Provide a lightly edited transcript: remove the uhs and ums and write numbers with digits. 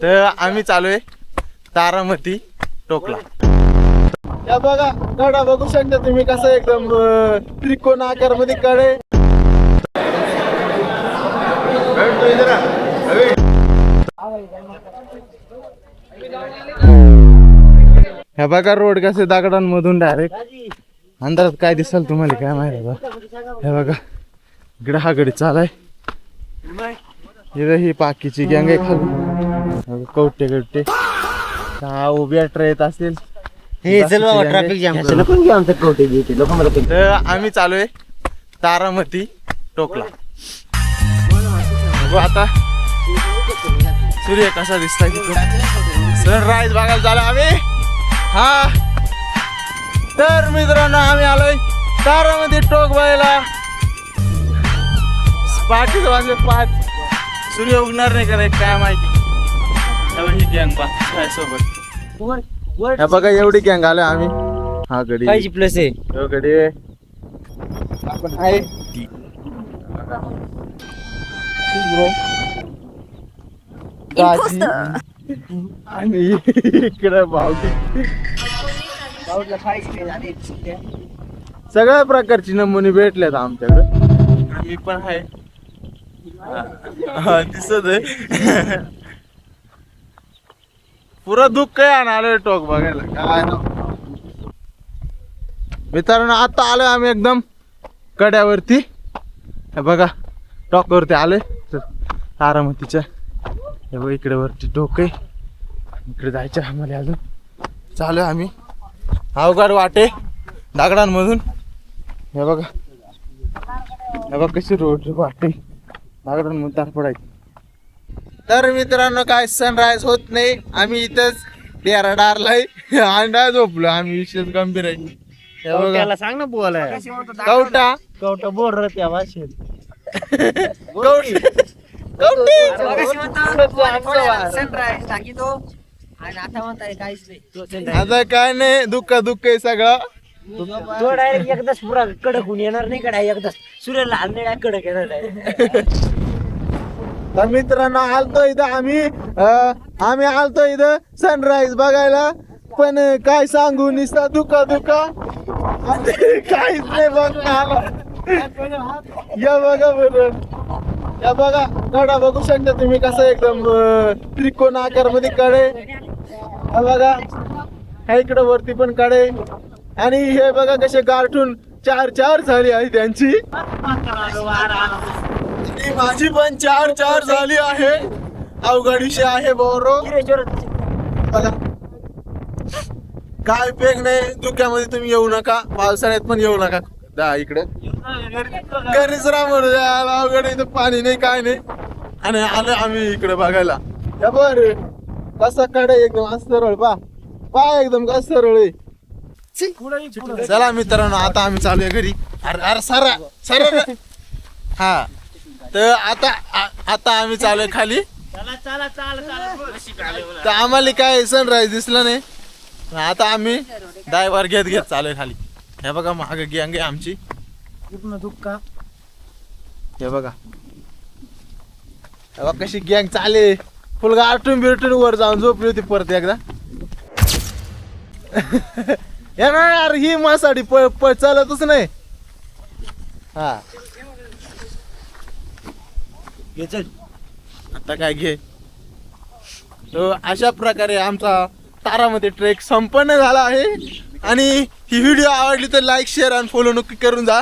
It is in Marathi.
तर आम्ही चालू आहे तारामती टोकला. या बघा कडा बघू शकता तुम्ही कसं एकदम त्रिकोण आकार मध्ये कडे. ह्या बघा रोड कसे दगडांमधून डायरेक्ट अंधारात काय दिसल तुम्हाला काय माहिती बा. हे बघा इकडे हा गडी चालाय. इथं ही पाकीची गँग आहे खाली कवटे गवटे उभ्या ट्रेत असेल. तर आम्ही चालू आहे तारामती टोकला. बघू आता सूर्य कसा दिसताय तिथून सनराईज बघायला झाला आम्ही. हा तर मित्रांनो आम्ही आलोय तारामती टोक बघायला. पाठीचं वाजले 5 सूर्य उगणार नाही का काय माहिती. सोबत बघा एवढी गँग आलोय आम्ही. हा गडी प्लस आहे गडी आपण आहे आणि इकडे बावटी सगळ्या प्रकारची नमुने भेटल्यात आमच्याकडे. मी पण आहे दिसत आहे पुरं दुःख आहे आणि आलोय टोक बघायला. काय मित्रांनो आता आलोय आम्ही एकदम कड्यावरती. बघा टॉकवरती आलोय तारामतीच्या. हे बघ इकडे वरती टोक आहे. इकडे जायचं आम्हाला अजून. चालू आम्ही अवघड वाटे दगडांमधून. हे बघा हे बघा कशी रोड वाटे दगडांमधून तार पडायची. तर मित्रांनो काय सनराईज होत नाही. आम्ही इथंच डेरा डारलाय अंडा झोपलो आम्ही. विशेष गंभीर आहे. हे बघा सांग ना बोला कवटा कवटा बोल रे त्या भाषेत. आता काय नाही दुःख आहे सगळं. तो डायरेक्ट एकदाच पुरा कडक होऊन येणार नाही का एकदाच सूर्याला आणले कडक येणार. तर मित्रांनो आलतो इथं आम्ही आलतो इथं सनराईज बघायला. पण काय सांगू निसता दुका काहीच नाही बघ. या बघा बरं या बघा कडा बघू शकता तुम्ही कसं एकदम त्रिकोण आकार मध्ये कडे. हा बघा ह्या इकडे वरती पण कडे. आणि हे बघा कसे गारठून 4 झाली आहे त्यांची. माझी पण 4 झाली आहे. अवघड विषय आहे बोरो. बघा काय पेग नाही. धुक्यामध्ये तुम्ही येऊ नका. पावसाळ्यात पण येऊ नका. इकडे घरीच राहा म्हणून अवघड इथं पाणी नाही काय नाही. आणि आलं आम्ही इकडे बघायला. बर कसा कडे एकदम सरळ पा एकदम कसं सरळ आहे. चला मित्रांनो आता आम्ही चालू आहे घरी. अरे सरा हा तर आता आम्ही चालू आहे खाली. तर आम्हाला काय सनराईज दिसलं नाही. आता आम्ही ड्रायव्हर घेत चालू आहे खाली. हे बघा मागे गँग आहे आमची. हे बघा कशी गँग चाले. फुल गाठून बिरटून वर जाऊन झोपली होती परत एकदा. यार ही मासाठी चालतच नाही. हा चल आता काय घे. तो अशा प्रकारे आमचा तारामती ट्रेक संपन्न झाला आहे. आणि ही व्हिडिओ आवडली तर लाईक शेअर आणि फॉलो नक्की करून जा.